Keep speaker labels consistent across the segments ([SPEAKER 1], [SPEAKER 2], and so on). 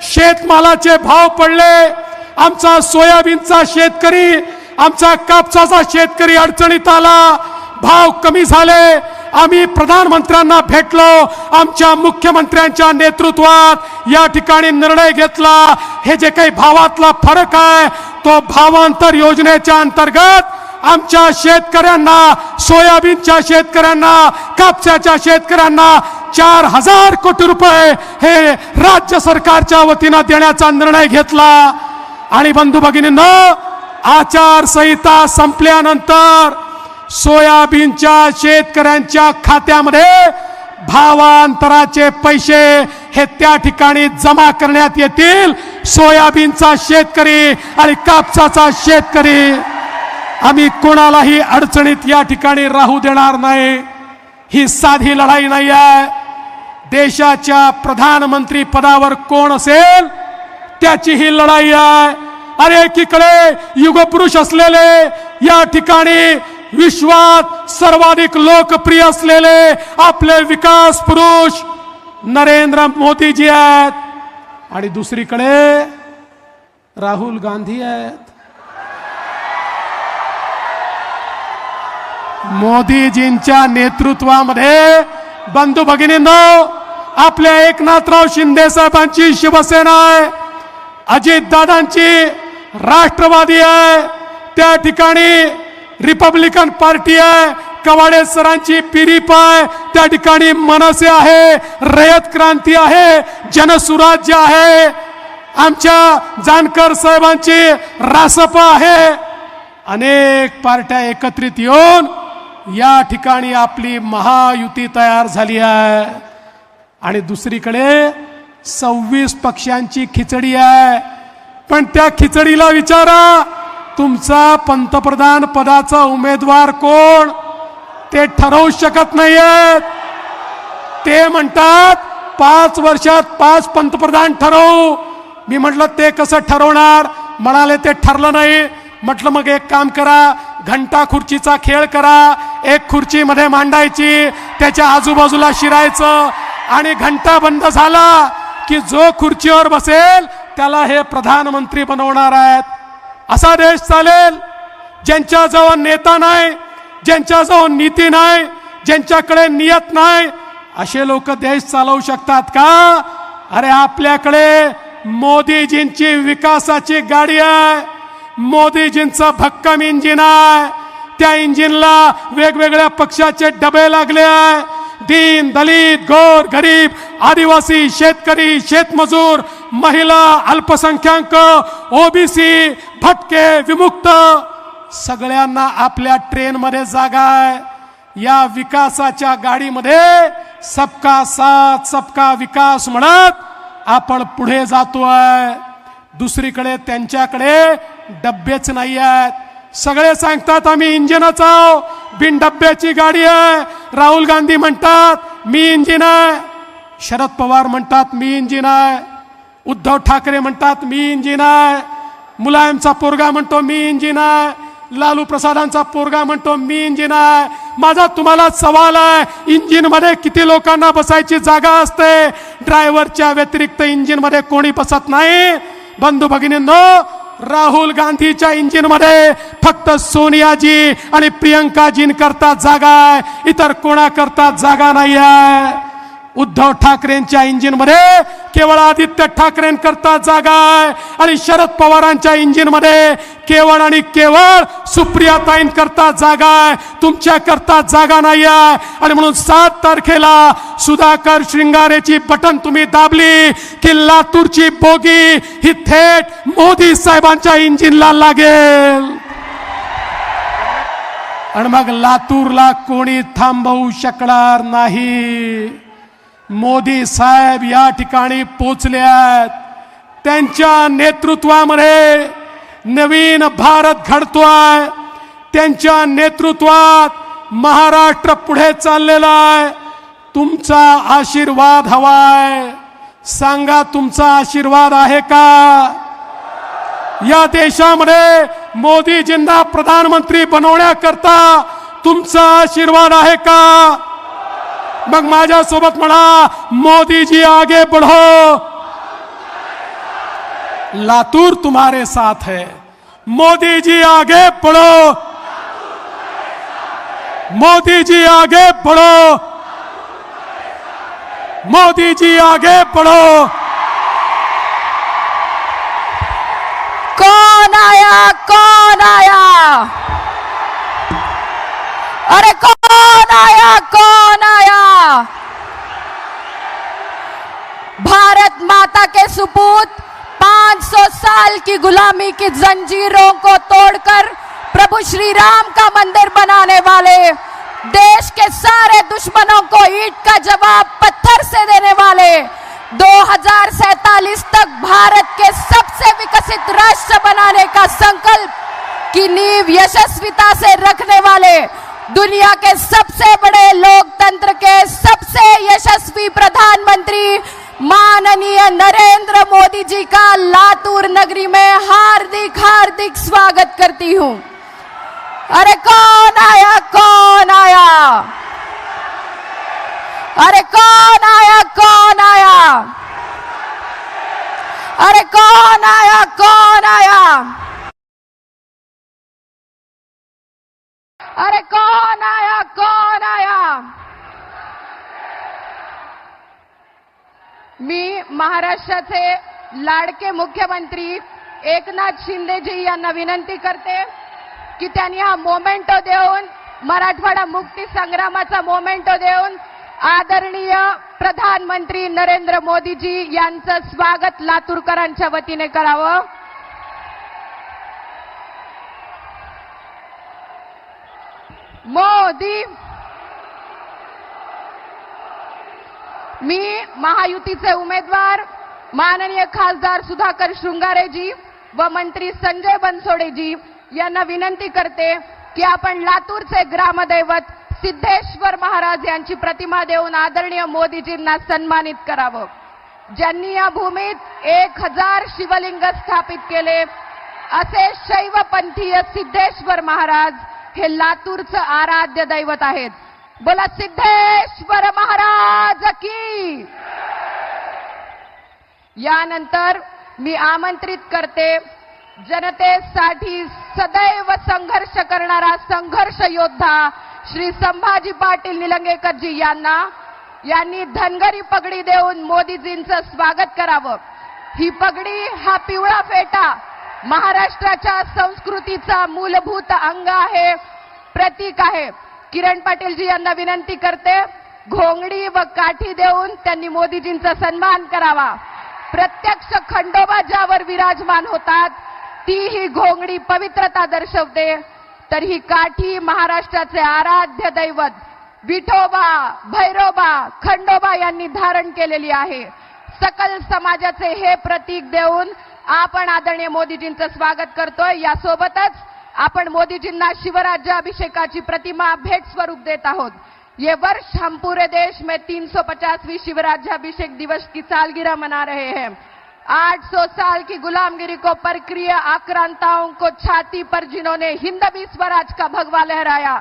[SPEAKER 1] शेतमालाचे भाव पडले, आमचा सोयाबीनचा शेतकरी, आमचा कापसाचा शेतकरी अडचणीत आला, भाव कमी झाले। आम्ही प्रधानमंत्र्यांना भेटलो, आमच्या मुख्यमंत्र्यांच्या नेतृत्वात या ठिकाणी निर्णय घेतला। हे जे काही भावातला फरक आहे तो भावांतर योजनेच्या अंतर्गत आमच्या शेतकऱ्यांना, सोयाबीनच्या शेतकऱ्यांना, कापसाच्या शेतकऱ्यांना 4000 कोटी रुपये हे राज्य सरकारच्या वतीने देण्याचा निर्णय घेतला। आणि बंधू भगिनींनो, आचारसंहिता संपल्यानंतर सोयाबीनच्या शेतकऱ्यांच्या खात्यामध्ये भावांतराचे पैसे हे त्या ठिकाणी जमा करण्यात येतील। सोयाबीनचा शेतकरी आणि कापसाचा शेतकरी, आम्ही कोणालाही अडचणीत या ठिकाणी राहू देणार नाही। ही साधी लढाई नाही आहे। देशाच्या प्रधानमंत्री पदावर कोण असेल त्याची ही लढाई आहे। अरे एकीकडे युगपुरुष असलेले, या ठिकाणी विश्वात सर्वाधिक लोकप्रिय असलेले आपले विकास पुरुष नरेंद्र मोदीजी आहेत, आणि दुसरीकडे राहुल गांधी आहेत। मोदीजींच्या नेतृत्वामध्ये बंधू भगिनींनो, आपल्या एकनाथराव शिंदे साहेबांची शिवसेना आहे, अजितदादांची राष्ट्रवादी आहे, त्या ठिकाणी रिपब्लिकन पार्टी आहे, कवाडे सरांची पिरीप आहे, त्या ठिकाणी मनसे आहे, रयत क्रांती आहे, जनसुराज्य आहे, आमच्या जानकर साहेबांची रासपा आहे। अनेक पार्ट्या एकत्रित येऊन या ठिकाणी आपली महायुती तयार झाली आहे। आणि दुसरीकडे 26 पक्षांची खिचडी आहे। पण त्या खिचडीला विचारा, तुमचा पंतप्रधान पदाचा उमेदवार कोण ते ठरवू शकत नाहीयेत। ते म्हणतात 5 वर्षात 5 पंतप्रधान ठरवू। मी म्हटलं ते कसं ठरवणार? म्हणाले ते ठरलं नाही। म्हटलं मग एक काम करा, घंटा खुर्चीचा खेळ करा, एक खुर्ची मध्ये मांडायची, त्याच्या आजूबाजूला शिरायचं, आणि घंटा बंद झाला की जो खुर्चीवर बसेल त्याला हे प्रधानमंत्री बनवणार आहेत। असा देश चालेल? ज्यांच्याजवळ नेता नाही, ज्यांच्याजवळ नीती नाही, ज्यांच्याकडे नियत नाही, असे लोक देश चालवू शकतात का? अरे आपल्याकडे मोदीजींची विकासाची गाडी आहे, मोदीजींचं भक्कम इंजिन आहे, त्या इंजिनला वेगवेगळ्या पक्षाचे डबे लागले आहे। दीन दलित, गोर गरीब, आदिवासी, शेतकरी, शेतमजूर, महिला, अल्पसंख्याक, ओबीसी, भटके, विमुक्त, सगळ्यांना आपल्या ट्रेन मध्ये जागा आहे। या विकासाच्या गाडीमध्ये सबका साथ सबका विकास म्हणत आपण पुढे जातोय। दुसरीकडे त्यांच्याकडे डब्बेच नाही आहेत। सगळे सांगतात आम्ही इंजिनच आहो, बिन डब्याची गाडी आहे। राहुल गांधी म्हणतात मी इंजिन आहे, शरद पवार म्हणतात मी इंजिन आहे, उद्धव ठाकरे म्हणतात मी इंजिन आहे, मुलायमचा पोरगा म्हणतो मी इंजिन आहे, लालू प्रसादांचा पोरगा म्हणतो मी इंजिन आहे। माझा तुम्हाला सवाल आहे, इंजिन मध्ये किती लोकांना बसायची जागा असते? ड्रायव्हरच्या व्यतिरिक्त इंजिन मध्ये कोणी बसत नाही। बंधू भगिनींनो, राहुल गांधीच्या इंजिन मध्ये फक्त सोनियाजी आणि प्रियंकाजींकरता जागा आहे, इतर कोणाकरता जागा नाही आहे। उद्धव ठाकरेंच्या इंजिन मध्ये केवळ आदित्य ठाकरेंकरता जागा आहे, आणि शरद पवारांच्या इंजिन मध्ये केवळ आणि केवळ सुप्रियाताईंकरता जागा आहे, तुमच्याकरता जागा नाही आहे। आणि म्हणून 7 तारखेला सुधाकर श्रृंगारेची बटन तुम्ही दाबली की लातूरची बोगी ही थेट मोदी साहेबांच्या इंजिनला लागेल, आणि मग लातूरला कोणी थांबवू शकणार नाही। मोदी साहेब या ठिकाणी पोचले आहेत, त्यांच्या नेतृत्वामध्ये नवीन भारत घडतोय, त्यांच्या नेतृत्वात महाराष्ट्र पुढे चाललेला आहे। तुमचा आशीर्वाद हवाय, सांगा तुमचा आशीर्वाद आहे का? या देशामध्ये मोदीजींना प्रधानमंत्री बनवण्याकरता तुमचा आशीर्वाद आहे का? मग माझ्या सोबत म्हणा, मोदी जी आगे बढ़ो, लातूर तुम्हारे साथ है। मोदी जी आगे बढ़ो, मोदी जी आगे बढ़ो, मोदी जी आगे बढ़ो।
[SPEAKER 2] कौन आया, कौन आया? अरे कौन आया, कौन आया? भारत माता के सुपूत 500 साल की गुलामी की जंजीरों को तोड़कर प्रभु श्री राम का मंदिर बनाने वाले, देश के सारे दुश्मनों को ईंट का जवाब पत्थर से देने वाले, 2047 तक भारत के सबसे विकसित राष्ट्र बनाने का संकल्प की नींव यशस्विता से रखने वाले, दुनिया के सबसे बड़े लोकतंत्र के सबसे यशस्वी प्रधानमंत्री माननीय नरेंद्र मोदी जी का लातूर नगरी में हार्दिक हार्दिक स्वागत करती हूं। अरे कौन आया, कौन आया? अरे कौन आया, कौन आया? अरे कौन आया, कौन आया? अरे कौन आया, कौन आया? मी महाराष्ट्राचे लाडके मुख्यमंत्री एकनाथ शिंदे जी यांना विनंती करते की त्यांनी हा मोमेंटो देऊन, मराठवाडा मुक्ती संग्रामाचा मोमेंटो देऊन आदरणीय प्रधानमंत्री नरेंद्र मोदी जी यांचं स्वागत लातूरकरांच्या वतीने करावं। मोदी, मी महायुतीचे उमेदवार माननीय खासदार सुधाकर शृंगारेजी व मंत्री संजय बनसोडेजी यांना विनंती करते की आपण लातूरचे ग्रामदैवत सिद्धेश्वर महाराज यांची प्रतिमा देऊन आदरणीय मोदीजींना सन्मानित करावं। ज्यांनी या भूमीत 1000 शिवलिंग स्थापित केले असे शैवपंथीय सिद्धेश्वर महाराज हे लातूरचं आराध्य दैवत आहेत। बोला सिद्धेश्वर महाराज की। यानंतर मी आमंत्रित करते जनतेसाठी सदैव संघर्ष करणारा संघर्ष योद्धा श्री संभाजी पाटील निलंगेकर जी यांनी धनगरी पगडी देऊन मोदीजींचं स्वागत करावं। ही पगडी, हा पिवळा फेटा महाराष्ट्राच्या संस्कृतीचा मूलभूत अंग आहे, प्रतीक आहे। किरण पाटील जी यांना विनंती करते, घोंगडी व काठी देऊन त्यांनी मोदीजींचा सन्मान करावा। प्रत्यक्ष खंडोबा ज्यावर विराजमान होतात ती ही घोंगडी पवित्रता दर्शवते, तर ही काठी महाराष्ट्राचे आराध्य दैवत विठोबा, भैरोबा, खंडोबा यांनी धारण केलेली आहे। सकल समाजाचे हे प्रतीक देऊन आपण आदरणीय मोदीजींचं स्वागत करतोय। यासोबतच आपण मोदीजींना शिवराज्याभिषेकाची प्रतिमा भेट स्वरूप देत आहोत। ये वर्ष हम पूरे देश में 350वीं शिवराज्याभिषेक दिवस की सालगिरह मना रहे हैं। 800 साल की गुलामगिरी को परक्रिय आक्रांताओं को छाती पर जिन्होंने हिंदवी स्वराज का भगवा लहराया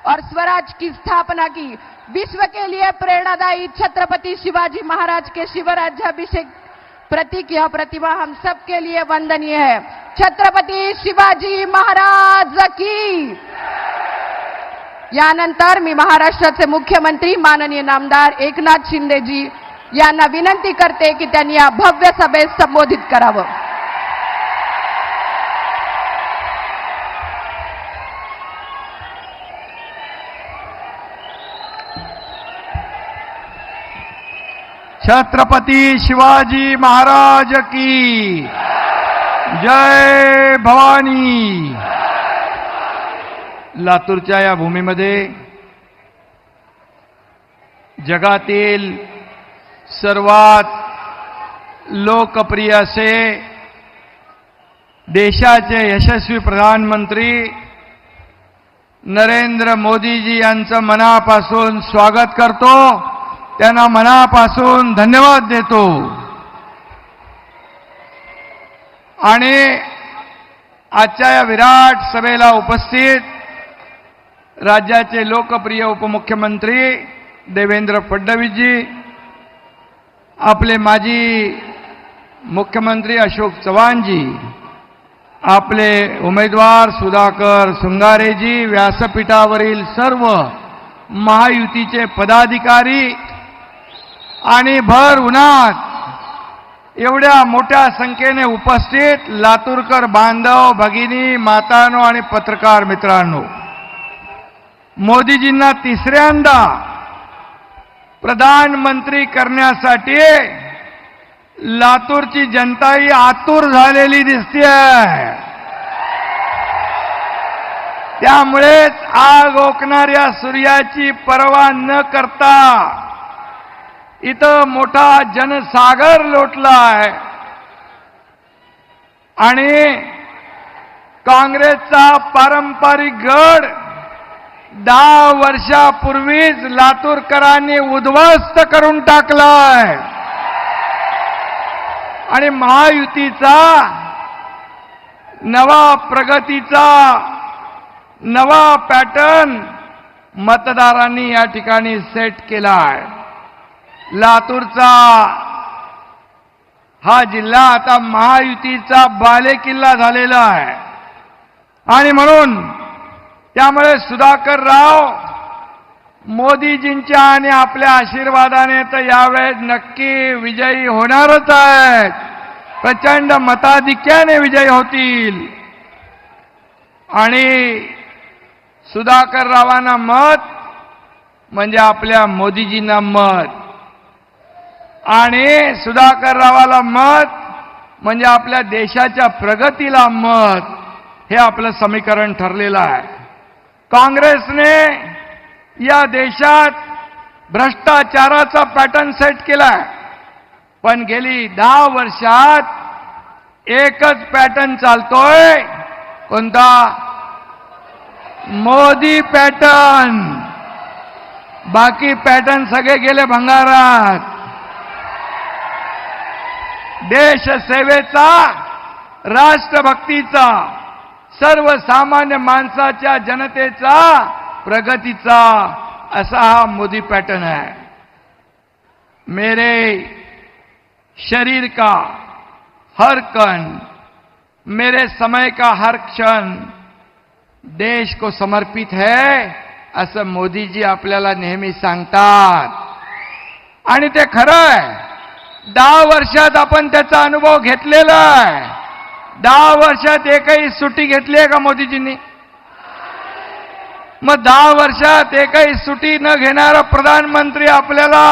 [SPEAKER 2] और स्वराज की स्थापना की, विश्व के लिए प्रेरणादायी छत्रपति शिवाजी महाराज के शिवराज्याभिषेक प्रतीक यह प्रतिमा हम सबके लिए वंदनीय है। छत्रपति शिवाजी महाराज की। यानंतर मी महाराष्ट्राचे मुख्यमंत्री माननीय नामदार एकनाथ शिंदेजी यांना विनंती करते की त्यांनी या भव्य सभेस संबोधित करावं।
[SPEAKER 3] छत्रपति शिवाजी महाराज की जय भवानी। लातूरच्या या भूमीमध्ये जगातील सर्वात लोकप्रिय असे देशाचे यशस्वी प्रधानमंत्री नरेंद्र मोदीजी यांचं मनापासून स्वागत करतो, त्यांना मनापासून धन्यवाद देतो। आणि आजच्या या विराट सभेला उपस्थित राज्याचे लोकप्रिय उपमुख्यमंत्री देवेंद्र फडणवीस जी, आपले माजी मुख्यमंत्री अशोक चव्हाणजी, आपले उमेदवार सुधाकर सुंगारेजी, व्यासपीठावरील सर्व महायुतीचे पदाधिकारी आणि भर उन्हात एवढ्या मोठ्या संख्येने उपस्थित लातूरकर बांधव, भगिनी, मातांनो आणि पत्रकार मित्रांनो, मोदीजींना तिसऱ्यांदा प्रधानमंत्री करण्यासाठी लातूरची जनताही आतुर झालेली दिसतेय. त्यामुळेच आग ओकणाऱ्या सूर्याची पर्वा न करता इथं मोठा जनसागर लोटलाय आणि काँग्रेसचा पारंपरिक गड 10 वर्षापूर्वीच लातूरकरांनी उद्ध्वस्त करून टाकलाय आणि महायुतीचा नवा प्रगतीचा नवा पॅटर्न मतदारांनी या ठिकाणी सेट केलाय. लातूरचा हा जिल्हा आता महायुतीचा बालेकिल्ला झालेला आहे आणि म्हणून त्यामुळे सुधाकर राव मोदीजींच्या आणि आपल्या आशीर्वादाने तर यावेळेस नक्की विजयी होणारच आहेत. प्रचंड मताधिक्याने विजयी होतील आणि सुधाकर रावांना मत म्हणजे आपल्या मोदीजींना मत आणि सुधाकर रावाला मत म्हणजे आपल्या देशाच्या प्रगतीला मत, हे आपलं समीकरण ठरलेलं आहे. काँग्रेसने या देशात भ्रष्टाचाराचा पॅटर्न सेट केलाय, पण गेली 10 वर्षात एकच पॅटर्न चालतोय. कोणता? मोदी पॅटर्न. बाकी पॅटर्न सगळे गेले भंगारात. देशसेवेचा, राष्ट्रभक्तीचा, सर्वसामान्य माणसाच्या जनतेचा, प्रगतीचा असा हा मोदी पॅटर्न है. मेरे शरीर का हर कण, मेरे समय का हर क्षण देश को समर्पित है, असं मोदीजी आपल्याला नेहमी सांगतात आणि ते खरं आहे. 10 वर्षात आपण त्याचा अनुभव घेतलेला आहे. 10 वर्षात एकही सुट्टी घेतली आहे का मोदीजींनी? मग 10 वर्षात एकही सुट्टी न घेणारा प्रधानमंत्री आपल्याला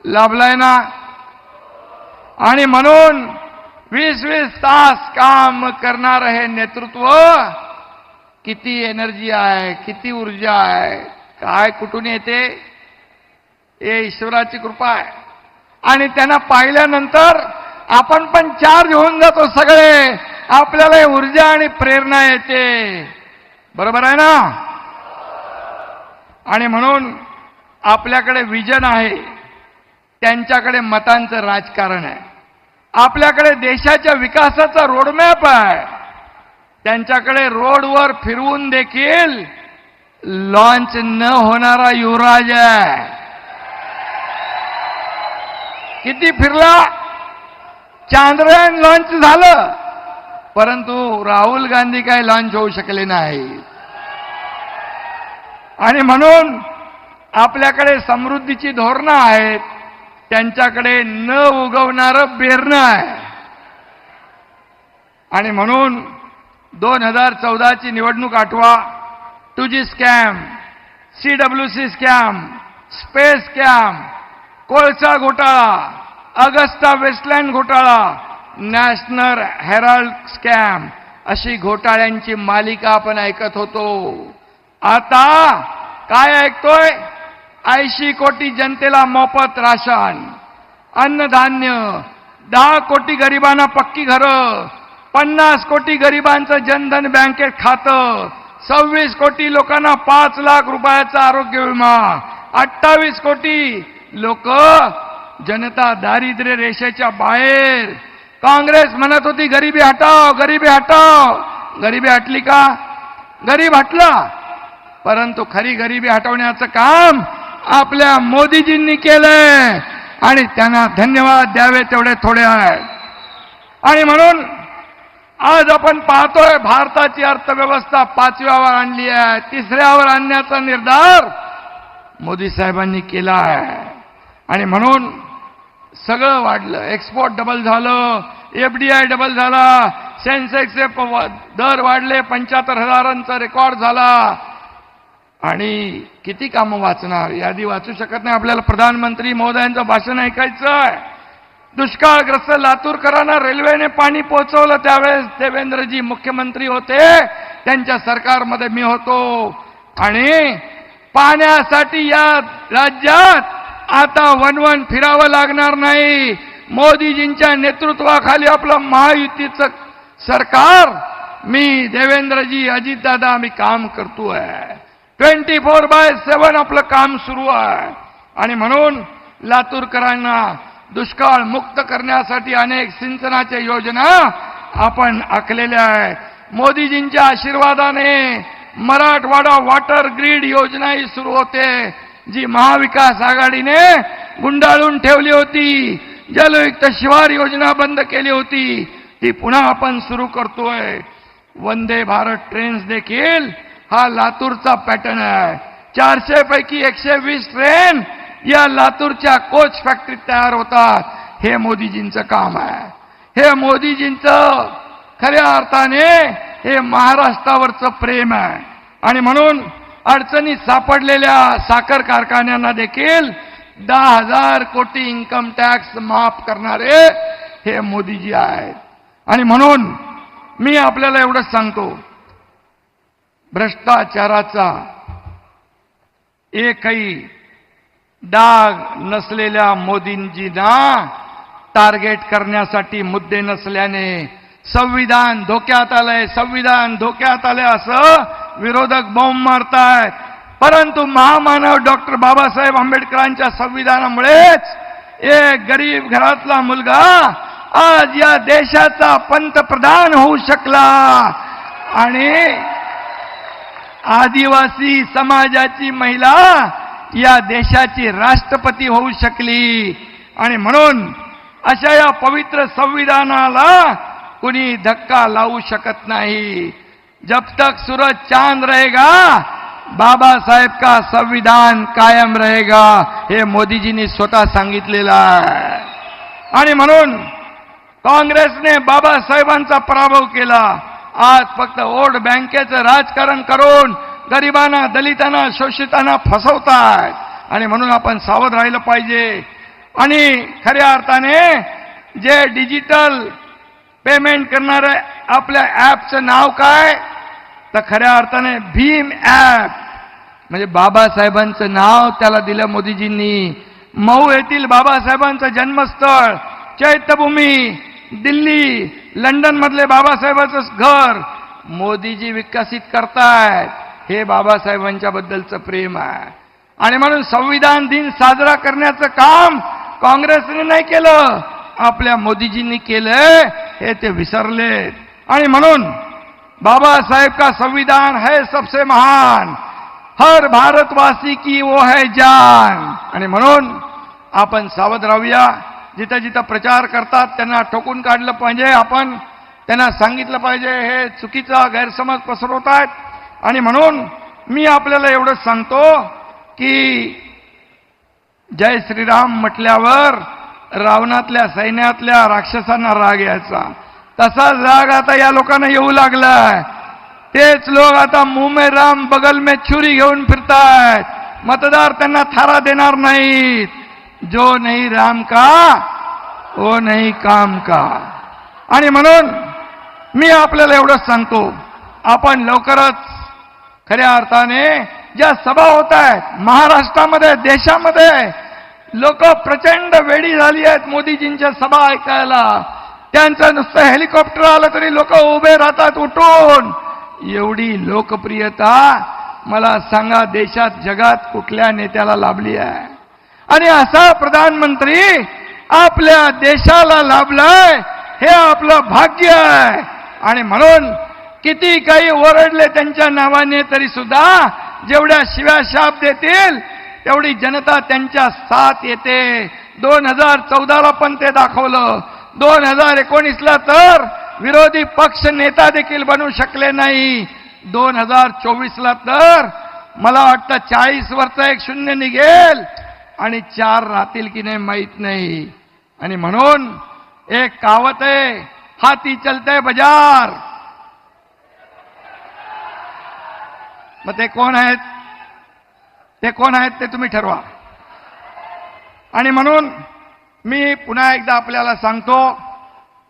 [SPEAKER 3] लाभलाय ना. आणि म्हणून 20-20 तास काम करणारं हे नेतृत्व, किती एनर्जी आहे, किती ऊर्जा आहे, काय कुठून येते, हे ईश्वराची कृपा आहे. आणि त्यांना पाहिल्यानंतर आपण पण चार्ज होऊन जातो सगळे. आपल्याला ऊर्जा आणि प्रेरणा येते. बरोबर आहे ना. आणि म्हणून आपल्याकडे विजन आहे, त्यांच्याकडे मतांचं राजकारण आहे. आपल्याकडे देशाच्या विकासाचा रोडमॅप आहे, त्यांच्याकडे रोडवर फिरवून देखील लॉन्च न होणारा युवराज आहे. किती फिरला, चांद्रयान लॉन्च झालं, परंतु राहुल गांधी काही लॉन्च होऊ शकले नाही. आणि म्हणून आपल्याकडे समृद्धीची धोरणं आहेत, त्यांच्याकडे न उगवणारं बेरणं आहे. आणि म्हणून 2014ची निवडणूक आठवा. 2G scam, CWC scam, space scam, कोळसा घोटाळा, अगस्टा वेस्टलँड घोटाळा, नॅशनल हेराल्ड स्कॅम, अशी घोटाळ्यांची मालिका आपण ऐकत होतो. आता काय ऐकतोय? 80 कोटी जनतेला मोफत राशन, अन्नधान्य, 10 कोटी गरिबांना पक्की घरं, 50 कोटी गरिबांचं जनधन बँकेत खातं, 26 कोटी लोकांना 5 लाख रुपयाचा आरोग्य विमा, 28 कोटी लोक जनता दारिद्र्य रेषेच्या बाहेर. काँग्रेस म्हणत होती गरिबी हटाव, गरिबी हटाव. गरिबी हटली का? गरीब हटला, परंतु खरी गरिबी हटवण्याचं काम आपल्या मोदीजींनी केलंय आणि त्यांना धन्यवाद द्यावे तेवढे थोडे आहेत. आणि म्हणून आज आपण पाहतोय भारताची अर्थव्यवस्था 5व्यावर आणली आहे, 3ऱ्यावर आणण्याचा निर्धार मोदी साहेबांनी केला आहे. आणि म्हणून सगळं वाढलं, एक्सपोर्ट डबल झालं, एफडीआय डबल झाला, सेन्सेक्सचे दर वाढले, 75,000चा रेकॉर्ड झाला. आणि किती कामं वाचणार, यादी वाचू शकत नाही. आपल्याला प्रधानमंत्री महोदयांचं भाषण ऐकायचं आहे. दुष्काळग्रस्त लातूरकरांना रेल्वेने पाणी पोहोचवलं, त्यावेळेस देवेंद्रजी मुख्यमंत्री होते, त्यांच्या सरकारमध्ये मी होतो. आणि पाण्यासाठी या राज्यात आता वनवन फिरावं लागणार नाही. मोदीजींच्या नेतृत्वाखाली आपलं महायुतीचं सरकार, मी देवेंद्रजी, अजितदादा, आम्ही काम करतोय. 24/7 आपलं काम सुरू आहे. आणि म्हणून लातूरकरांना दुष्काळ मुक्त करण्यासाठी अनेक सिंचनाच्या योजना आपण आखलेल्या आहेत. मोदीजींच्या आशीर्वादाने मराठवाडा वॉटर ग्रीड योजनाही सुरू होते, जी महाविकास आघाडीने गुंडाळून ठेवली होती. जलयुक्त शिवार योजना बंद केली होती, ती पुन्हा आपण सुरू करतोय. वंदे भारत ट्रेन्स देखील हा लातूरचा पॅटर्न आहे. 400 पैकी 120 ट्रेन या लातूरच्या कोच फॅक्टरीत तयार होतात. हे मोदीजींचं काम आहे. हे मोदीजींचं खऱ्या अर्थाने हे महाराष्ट्रावरचं प्रेम आहे. आणि म्हणून अडचणीत सापडलेल्या साखर कारखान्यांना देखील 10,000 कोटी इन्कम टॅक्स माफ करणारे हे मोदीजी आहेत. आणि म्हणून मी आपल्याला एवढंच सांगतो, भ्रष्टाचाराचा एकही डाग नसलेल्या मोदींजींना टार्गेट करण्यासाठी मुद्दे नसल्याने संविधान धोक्यात आलंय, संविधान धोक्यात आलंय असं विरोधक बॉम्ब मारतायत. परंतु महामानव डॉक्टर बाबासाहेब आंबेडकरांच्या संविधानामुळेच एक गरीब घरातला मुलगा आज या देशाचा पंतप्रधान होऊ शकला. आणि आदिवासी समाजाची महिला या देशाची राष्ट्रपती होऊ शकली. आणि म्हणून अशा या पवित्र संविधानाला कुणी धक्का लावू शकत नाही. जब तक सूरज चांद रहेगा, बाबासाहेब का संविधान कायम रहेगा, हे मोदीजींनी स्वतः सांगितलेलं आहे. आणि म्हणून काँग्रेसने बाबासाहेबांचा पराभव केला. आज फक्त वोट बँकेचं राजकारण करून गरिबांना, दलितांना, शोषितांना फसवतात. आणि म्हणून आपण सावध राहिलं पाहिजे. आणि खऱ्या अर्थाने जे डिजिटल पेमेंट करणारे आपल्या ॲपचं नाव काय, तर खऱ्या अर्थाने भीम ॲप, म्हणजे बाबासाहेबांचं नाव त्याला दिलं मोदीजींनी. मऊ येथील बाबासाहेबांचं जन्मस्थळ, चैत्यभूमी, दिल्ली, लंडन मधले बाबासाहेबांचं घर मोदीजी विकसित करतायत. हे बाबासाहेबांच्या बद्दलचं प्रेम आहे. आणि म्हणून संविधान दिन साजरा करण्याचं काम काँग्रेसने नाही केलं, आपल्या मोदीजींनी केलंय, हे ते विसरलेत. आणि म्हणून बाबासाहेब का संविधान है सबसे महान, हर भारतवासी की वो है जान. आणि म्हणून आपण सावध राहूया. जिथं जिथं प्रचार करतात त्यांना ठोकून काढलं पाहिजे. आपण त्यांना सांगितलं पाहिजे हे चुकीचा गैरसमज पसरवत आहेत. आणि म्हणून मी आपल्याला एवढंच सांगतो की जय श्रीराम म्हटल्यावर रावणातल्या सैन्यातल्या राक्षसांना राग यायचा, तसाच राग आता या लोकांना येऊ लागलाय. तेच लोक आता मुंह में राम बगल में छुरी घेऊन फिरतायत. मतदार त्यांना थारा देणार नाहीत. जो नहीं राम का वो नहीं काम का. आणि म्हणून मी आपल्याला एवढंच सांगतो, आपण लवकरच खऱ्या अर्थाने ज्या सभा होत आहेत महाराष्ट्रामध्ये, देशामध्ये, लोक प्रचंड वेडी झाली आहेत मोदीजींच्या सभा ऐकायला. त्यांचं नुसतं हेलिकॉप्टर आलं तरी लोक उभे राहतात उठून. एवढी लोकप्रियता मला सांगा देशात, जगात कुठल्या नेत्याला लाभली आहे? आणि असा प्रधानमंत्री आपल्या देशाला लाभलाय, हे आपलं भाग्य आहे. आणि म्हणून किती काही ओरडले त्यांच्या नावाने तरी सुद्धा जेवढ्या शिव्या शाप देतील तेवढी जनता त्यांच्या साथ येते. 2014ला पण ते दाखवलं, 2019ला तर विरोधी पक्ष नेता देखील बनू शकले नाही. 2024ला तर मला वाटतं 40 वरचा एक शून्य निघेल आणि 4 राहतील की नाही माहित नाही. आणि म्हणून एक कहावत आहे, हाती चलते बाजार. मग ते कोण आहेत? ते कोण आहेत ते तुम्ही ठरवा. आणि म्हणून मी पुन्हा एकदा आपल्याला सांगतो,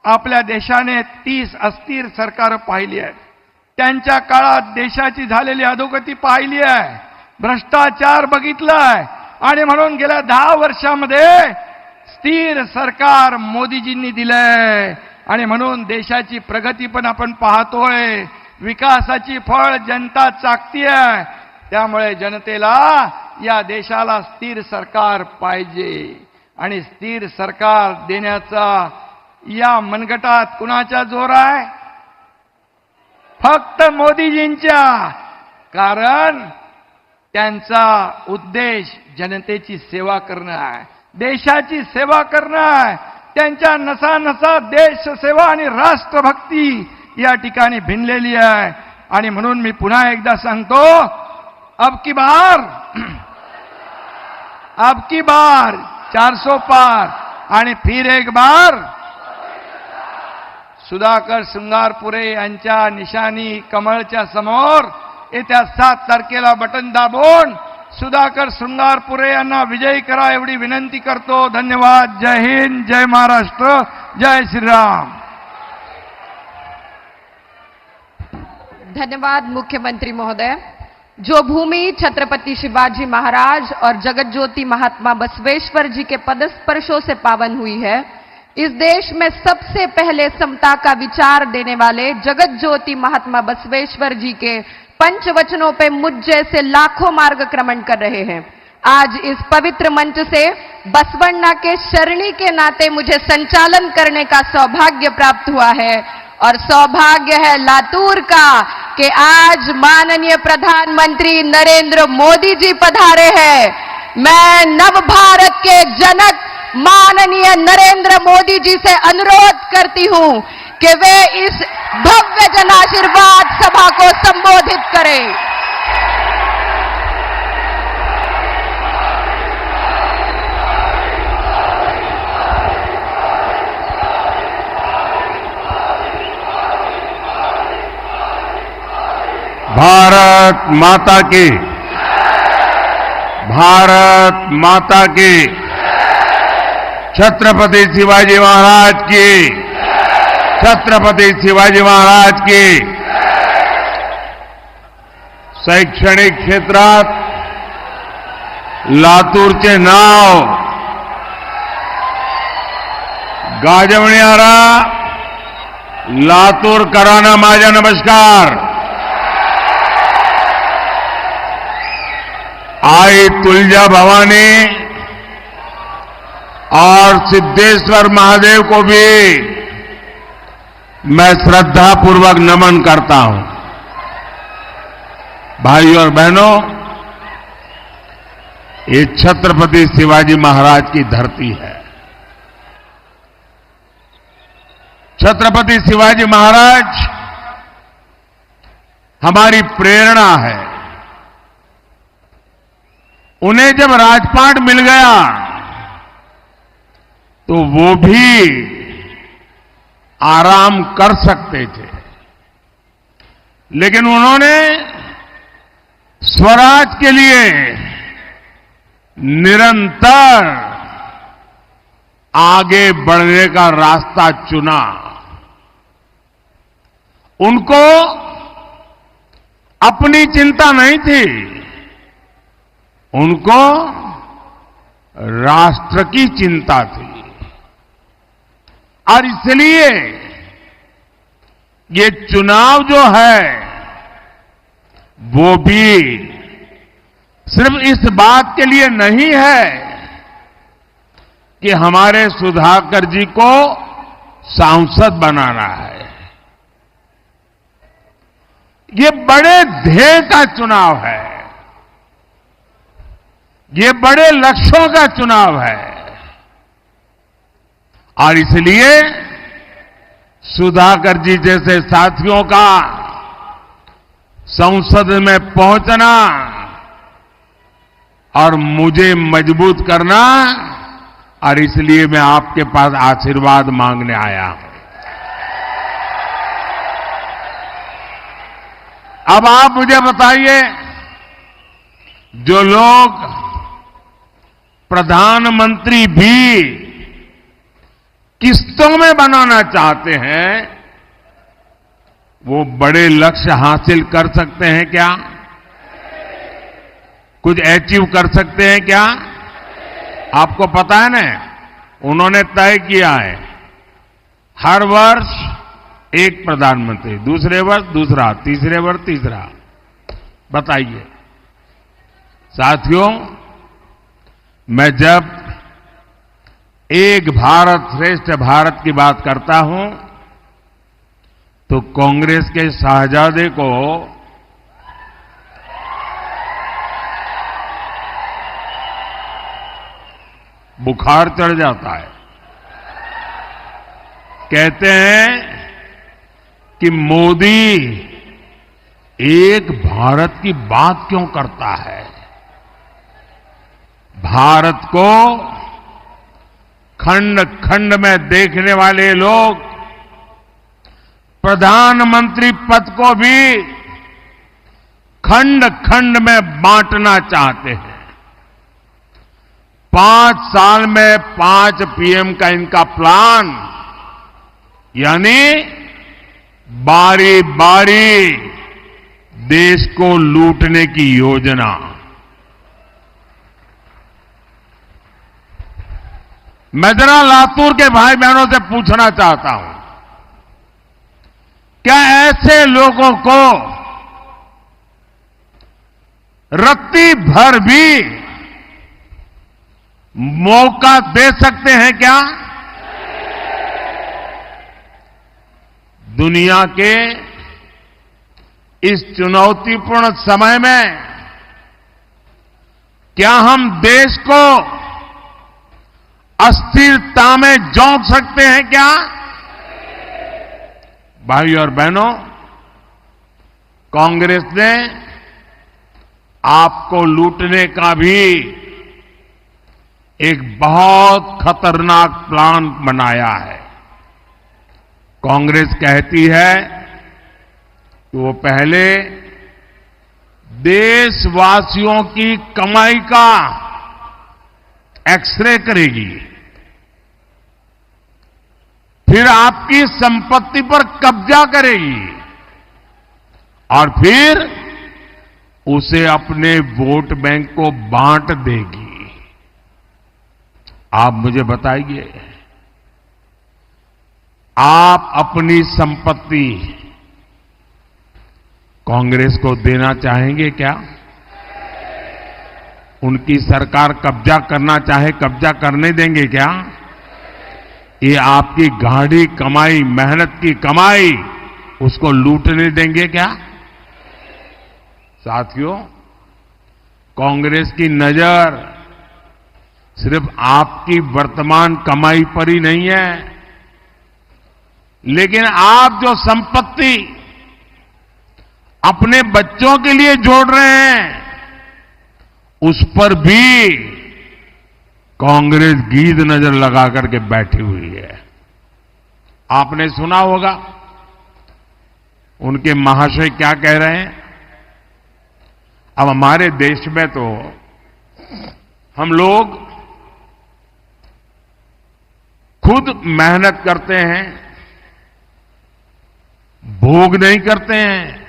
[SPEAKER 3] आपल्या देशाने 30 अस्थिर सरकार पाहिली आहेत. त्यांच्या काळात देशाची झालेली अधोगती पाहिली आहे, भ्रष्टाचार बघितलाय. आणि म्हणून गेल्या 10 वर्षामध्ये स्थिर सरकार मोदीजींनी दिलंय. आणि म्हणून देशाची प्रगती पण आपण पाहतोय, विकासाची फळ जनता चाखतीये. त्यामुळे जनतेला या देशाला स्थिर सरकार पाहिजे. आणि स्थिर सरकार देण्याचा या मनगटात कुणाचा जोर आहे? फक्त मोदीजींच्या. कारण त्यांचा उद्देश जनतेची सेवा करणं आहे, देशाची सेवा करणं आहे. त्यांच्या नसा देश सेवा आणि राष्ट्रभक्ती या ठिकाणी भिनलेली आहे. आणि म्हणून मी पुन्हा एकदा सांगतो, अब की बार 400 पार. आणि फिर एक बार सुधाकर शृंगारपुरे यांच्या निशाणी कमळच्या समोर येत्या 7 तारखेला बटन दाबून सुधाकर शृंगारपुरे यांना विजयी करा एवढी विनंती करतो. धन्यवाद. जय हिंद, जय महाराष्ट्र, जय श्रीराम.
[SPEAKER 2] धन्यवाद मुख्यमंत्री महोदय. जो भूमि छत्रपति शिवाजी महाराज और जगत ज्योति महात्मा बसवेश्वर जी के पदस्पर्शों से पावन हुई है, इस देश में सबसे पहले समता का विचार देने वाले जगत ज्योति महात्मा बसवेश्वर जी के पंचवचनों पे मुझ जैसे लाखों मार्गक्रमण कर रहे हैं. आज इस पवित्र मंच से बसवण्णा के शरणी के नाते मुझे संचालन करने का सौभाग्य प्राप्त हुआ है. और सौभाग्य है लातूर का कि आज माननीय प्रधानमंत्री नरेंद्र मोदी जी पधारे हैं. मैं नव भारत के जनक माननीय नरेंद्र मोदी जी से अनुरोध करती हूं कि वे इस भव्य जनाशीर्वाद सभा को संबोधित करें.
[SPEAKER 4] भारत माता की, भारत माता की, छत्रपति शिवाजी महाराज की, छत्रपति शिवाजी महाराज की. शैक्षणिक क्षेत्रात लातूरचे नाव गाजवणारा लातूरकरांना माझा नमस्कार. आई तुलजा भवानी और सिद्धेश्वर महादेव को भी मैं श्रद्धापूर्वक नमन करता हूं. भाइयों और बहनों, ये छत्रपति शिवाजी महाराज की धरती है. छत्रपति शिवाजी महाराज हमारी प्रेरणा है. उन्हें जब राजपाट मिल गया तो वो भी आराम कर सकते थे, लेकिन उन्होंने स्वराज के लिए निरंतर आगे बढ़ने का रास्ता चुना. उनको अपनी चिंता नहीं थी, उनको राष्ट्र की चिंता थी. और इसलिए ये चुनाव जो है वो भी सिर्फ इस बात के लिए नहीं है कि हमारे सुधाकर जी को सांसद बनाना है. ये बड़े ध्येय का चुनाव है, ये बड़े लक्ष्यों का चुनाव है. और इसलिए सुधाकर जी जैसे साथियों का संसद में पहुंचना और मुझे मजबूत करना, और इसलिए मैं आपके पास आशीर्वाद मांगने आया हूं। अब आप मुझे बताइए, जो लोग प्रधानमंत्री भी किस्तों में बनाना चाहते हैं, वो बड़े लक्ष्य हासिल कर सकते हैं क्या? कुछ अचीव कर सकते हैं क्या? आपको पता है ना, उन्होंने तय किया है हर वर्ष एक प्रधानमंत्री, दूसरे वर्ष दूसरा, तीसरे वर्ष तीसरा। बताइए साथियों, मैं जब एक भारत श्रेष्ठ भारत की बात करता हूं तो कांग्रेस के शाहजादे को बुखार चढ़ जाता है। कहते हैं कि मोदी एक भारत की बात क्यों करता है? भारत को खंड खंड में देखने वाले लोग प्रधानमंत्री पद को भी खंड खंड में बांटना चाहते हैं। 5 साल में 5 पीएम का इनका प्लान, यानी बारी बारी देश को लूटने की योजना। मैं जरा लातूर के भाई बहनों से पूछना चाहता हूं, क्या ऐसे लोगों को रत्ती भर भी मौका दे सकते हैं क्या? दुनिया के इस चुनौतीपूर्ण समय में क्या हम देश को अस्थिरता में झोंक सकते हैं क्या? भाई और बहनों, कांग्रेस ने आपको लूटने का भी एक बहुत खतरनाक प्लान बनाया है। कांग्रेस कहती है कि वो पहले देशवासियों की कमाई का एक्सरे करेगी, फिर आपकी संपत्ति पर कब्जा करेगी और फिर उसे अपने वोट बैंक को बांट देगी। आप मुझे बताइए, आप अपनी संपत्ति कांग्रेस को देना चाहेंगे क्या? उनकी सरकार कब्जा करना चाहे, कब्जा करने देंगे क्या? ये आपकी गाढ़ी कमाई, मेहनत की कमाई, उसको लूटने देंगे क्या? साथियों, कांग्रेस की नजर सिर्फ आपकी वर्तमान कमाई पर ही नहीं है, लेकिन आप जो संपत्ति अपने बच्चों के लिए जोड़ रहे हैं, उस पर भी कांग्रेस गीद नजर लगा करके बैठी हुई है। आपने सुना होगा उनके महाशय क्या कह रहे हैं। अब हमारे देश में तो हम लोग खुद मेहनत करते हैं, भोग नहीं करते हैं,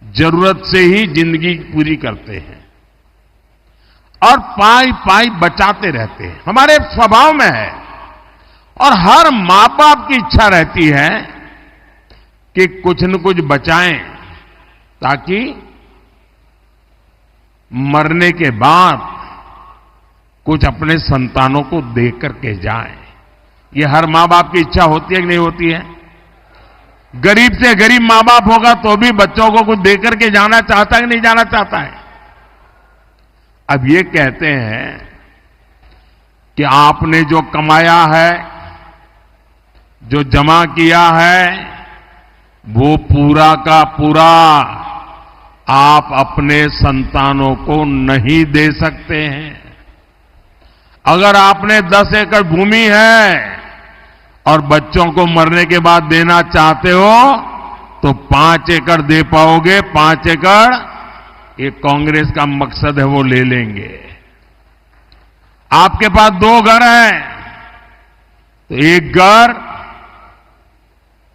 [SPEAKER 4] जरूरत से ही जिंदगी पूरी करते हैं और पाई पाई बचाते रहते हैं। हमारे स्वभाव में है और हर मां बाप की इच्छा रहती है कि कुछ न कुछ बचाएं ताकि मरने के बाद कुछ अपने संतानों को दे करके जाएं। ये हर मां बाप की इच्छा होती है कि नहीं होती है? गरीब से गरीब मां बाप होगा तो भी बच्चों को कुछ दे करके जाना चाहता है कि नहीं जाना चाहता है? अब ये कहते हैं कि आपने जो कमाया है जो जमा किया है वो पूरा का पूरा आप अपने संतानों को नहीं दे सकते हैं। अगर आपने 10 एकड़ भूमि है और बच्चों को मरने के बाद देना चाहते हो तो 5 एकड़ दे पाओगे। 5 एकड़ ये कांग्रेस का मकसद है, वो ले लेंगे। आपके पास 2 घर हैं तो 1 घर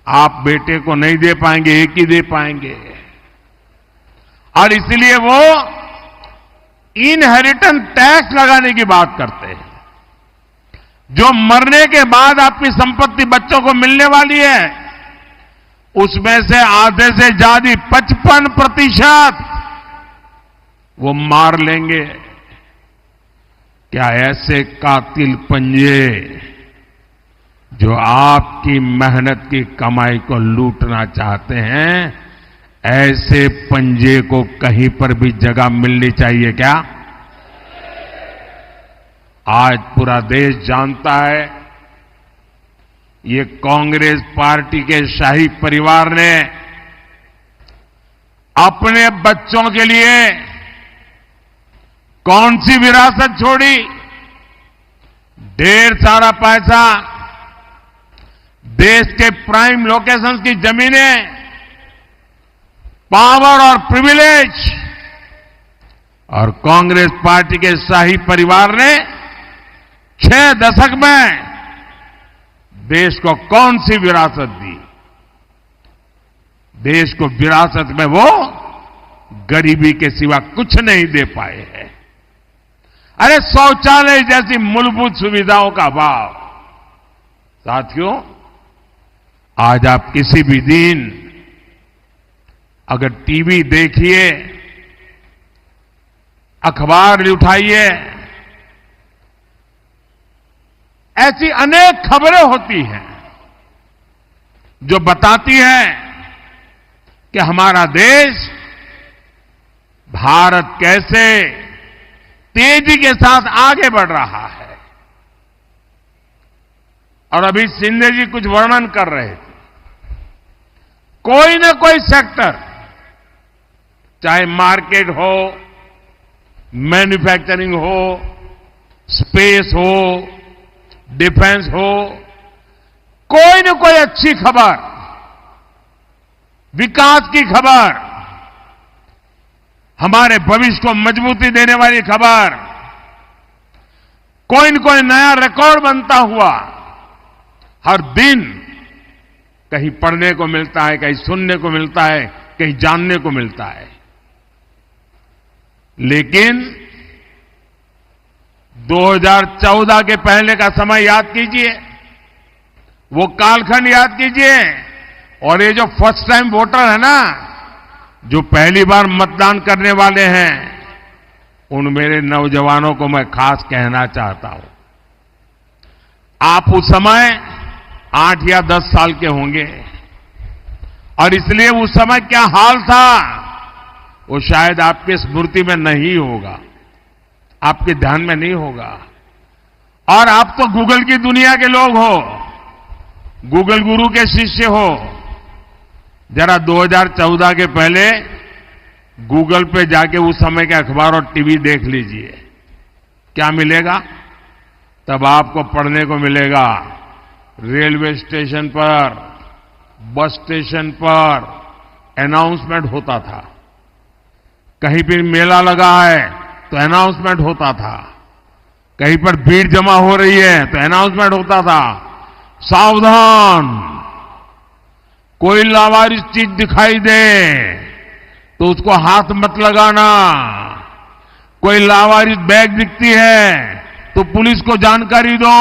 [SPEAKER 4] आप बेटे को नहीं दे पाएंगे, 1 ही दे पाएंगे। और इसलिए वो इनहेरिटेंस टैक्स लगाने की बात करते हैं। जो मरने के बाद आपकी संपत्ति बच्चों को मिलने वाली है उसमें से आधे से ज्यादा 55% वो मार लेंगे। क्या ऐसे कातिल पंजे जो आपकी मेहनत की कमाई को लूटना चाहते हैं, ऐसे पंजे को कहीं पर भी जगह मिलनी चाहिए क्या? आज पूरा देश जानता है ये कांग्रेस पार्टी के शाही परिवार ने अपने बच्चों के लिए कौन सी विरासत छोड़ी। ढेर सारा पैसा, देश के प्राइम लोकेशंस की जमीनें, पावर और प्रिविलेज, और कांग्रेस पार्टी के शाही परिवार ने 6 दशक में देश को कौन सी विरासत दी? देश को विरासत में वो गरीबी के सिवा कुछ नहीं दे पाए हैं। अरे शौचालय जैसी मूलभूत सुविधाओं का अभाव। साथियों, आज आप किसी भी दिन अगर टीवी देखिए, अखबार उठाइए, ऐसी अनेक खबरें होती हैं जो बताती हैं कि हमारा देश, भारत कैसे तेजी के साथ आगे बढ़ रहा है। और अभी शिंदे जी कुछ वर्णन कर रहे थे। कोई न कोई सेक्टर, चाहे मार्केट हो, मैन्युफैक्चरिंग हो, स्पेस हो, डिफेंस हो, कोई न कोई अच्छी खबर, विकास की खबर, हमारे भविष्य को मजबूती देने वाली खबर, कोई न कोई नया रिकॉर्ड बनता हुआ हर दिन कहीं पढ़ने को मिलता है, कहीं सुनने को मिलता है, कहीं जानने को मिलता है। लेकिन 2014 के पहले का समय याद कीजिए, वो कालखंड याद कीजिए, और ये जो फर्स्ट टाइम वोटर है ना, जो पहली बार मतदान करने वाले हैं, उन मेरे नौजवानों को मैं खास कहना चाहता हूं। आप उस समय 8 या 10 साल के होंगे, और इसलिए उस समय क्या हाल था वो शायद आपकी स्मृति में नहीं होगा, आपके ध्यान में नहीं होगा। और आप तो गूगल की दुनिया के लोग हो, गूगल गुरु के शिष्य हो। जरा 2014 के पहले गूगल पे जाके उस समय के अखबार और टीवी देख लीजिए, क्या मिलेगा? तब आपको पढ़ने को मिलेगा रेलवे स्टेशन पर, बस स्टेशन पर अनाउंसमेंट होता था, कहीं पर मेला लगा है तो अनाउंसमेंट होता था, कहीं पर भीड़ जमा हो रही है तो अनाउंसमेंट होता था, सावधान, कोई लावारिस चीज दिखाई दे तो उसको हाथ मत लगाना, कोई लावारिस बैग दिखती है तो पुलिस को जानकारी दो,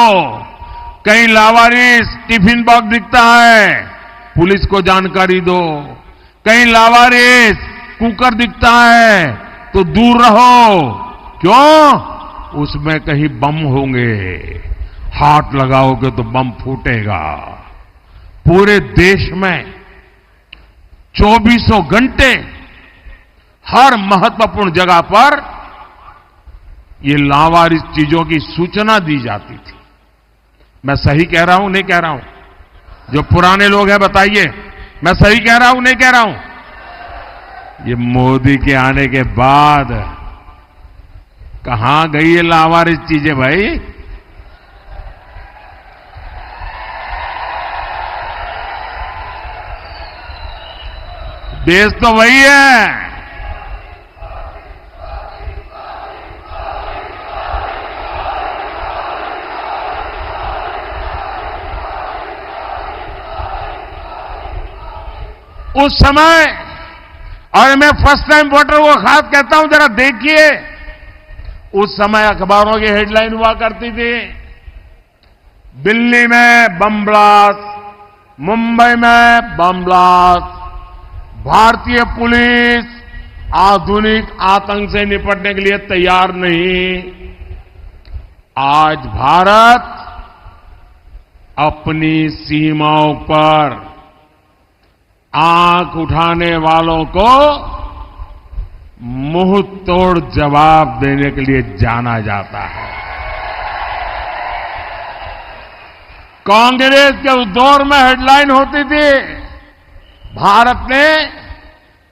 [SPEAKER 4] कहीं लावारिस टिफिन बॉक्स दिखता है पुलिस को जानकारी दो, कहीं लावारिस कुकर दिखता है तो दूर रहो। क्यों? उसमें कहीं बम होंगे, हाथ लगाओगे तो बम फूटेगा। पूरे देश में 24 घंटे हर महत्वपूर्ण जगह पर ये लावारिस चीजों की सूचना दी जाती थी। मैं सही कह रहा हूं, नहीं कह रहा हूं? जो पुराने लोग हैं बताइए, मैं सही कह रहा हूं नहीं कह रहा हूं? ये मोदी के आने के बाद कहां गई ये लावारिस चीजें भाई? देश तो वही है। उस समय, और मैं फर्स्ट टाइम वोटर को खास कहता हूं, जरा देखिए, उस समय अखबारों की हेडलाइन हुआ करती थी, दिल्ली में बम ब्लास्ट, मुंबई में बम ब्लास्ट, भारतीय पुलिस आधुनिक आतंक से निपटने के लिए तैयार नहीं। आज भारत अपनी सीमाओं पर आंख उठाने वालों को मुंह तोड़ जवाब देने के लिए जाना जाता है। कांग्रेस के उस दौर में हेडलाइन होती थी, भारत ने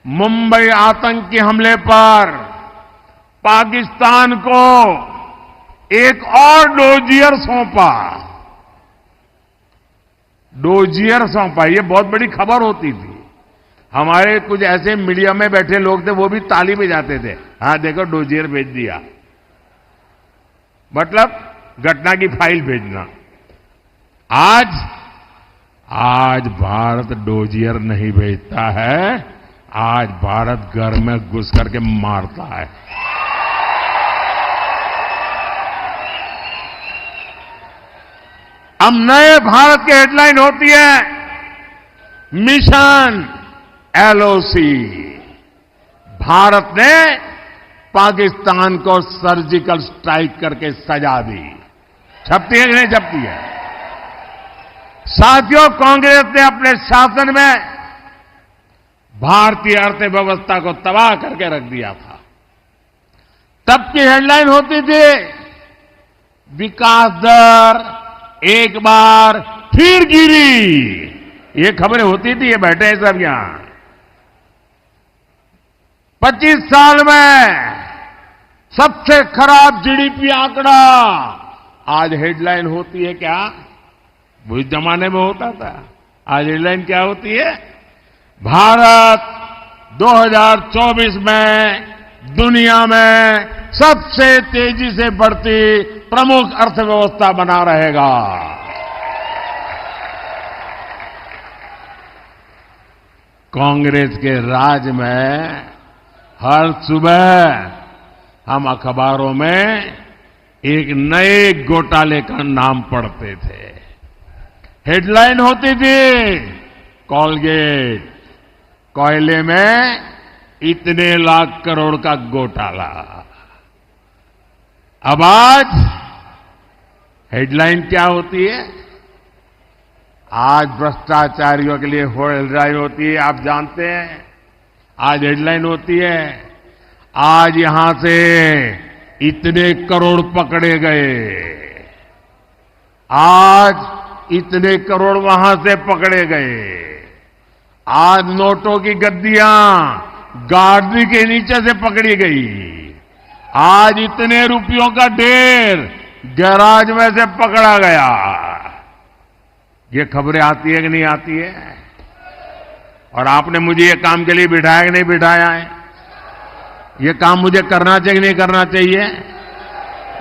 [SPEAKER 4] मुंबई आतंकी हमले पर पाकिस्तान को एक और डोजियर सौंपा। डोजियर सौंपा, ये बहुत बड़ी खबर होती थी। हमारे कुछ ऐसे मीडिया में बैठे लोग थे, वो भी ताली बजाते थे, हाँ देखो डोजियर भेज दिया, मतलब घटना की फाइल भेजना। आज भारत डोजियर नहीं भेजता है, आज भारत घर में घुस करके मारता है। अब नए भारत की हेडलाइन होती है, मिशन एलओसी। भारत ने पाकिस्तान को सर्जिकल स्ट्राइक करके सजा दी। छपती है कि नहीं छपती है? साथियों, कांग्रेस ने अपने शासन में भारतीय अर्थव्यवस्था को तबाह करके रख दिया था। तब की हेडलाइन होती थी, विकास दर एक बार फिर गिरी। ये खबरें होती थी, ये बैठे हैं सब यहां। 25 साल में सबसे खराब जीडीपी आंकड़ा। आज हेडलाइन होती है क्या? उस जमाने में होता था। आज हेडलाइन क्या होती है? भारत 2024 में दुनिया में सबसे तेजी से बढ़ती प्रमुख अर्थव्यवस्था बना रहेगा। कांग्रेस के राज में हर सुबह हम अखबारों में एक नए घोटाले का नाम पढ़ते थे। हेडलाइन होती थी, कोलगेट कोयले में इतने लाख करोड़ का घोटाला। अब आज हेडलाइन क्या होती है? आज भ्रष्टाचारियों के लिए हेडलाइन होती है, आप जानते हैं। आज हेडलाइन होती है, आज यहां से इतने करोड़ पकड़े गए, आज इतने करोड़ वहां से पकड़े गए। आज नोटों की गद्दियां गाड़ी के नीचे से पकड़ी गई। आज इतने रुपयों का ढेर गैराज में से पकड़ा गया। ये खबरें आती है कि नहीं आती है? और आपने मुझे ये काम के लिए बिठाया कि नहीं बिठाया है? ये काम मुझे करना चाहिए कि नहीं करना चाहिए?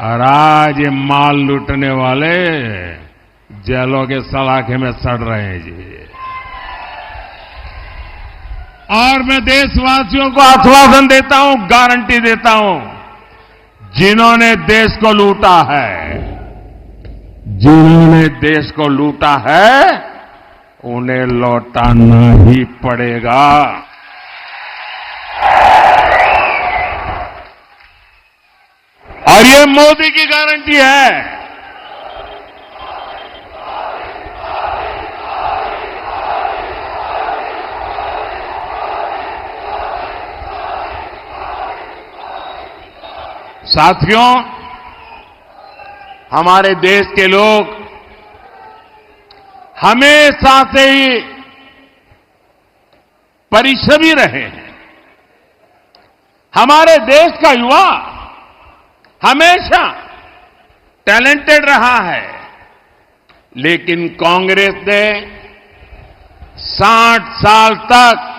[SPEAKER 4] और आज ये माल लूटने वाले जेलों के सलाखे में सड़ रहे हैं जी। और मैं देशवासियों को आश्वासन देता हूं, गारंटी देता हूं, जिन्होंने देश को लूटा है, जिन्होंने देश को लूटा है, उन्हें लौटाना ही पड़ेगा। और ये मोदी की गारंटी है। साथियों, हमारे देश के लोग हमेशा से ही परिश्रमी रहे हैं। हमारे देश का युवा हमेशा टैलेंटेड रहा है, लेकिन कांग्रेस ने 60 साल तक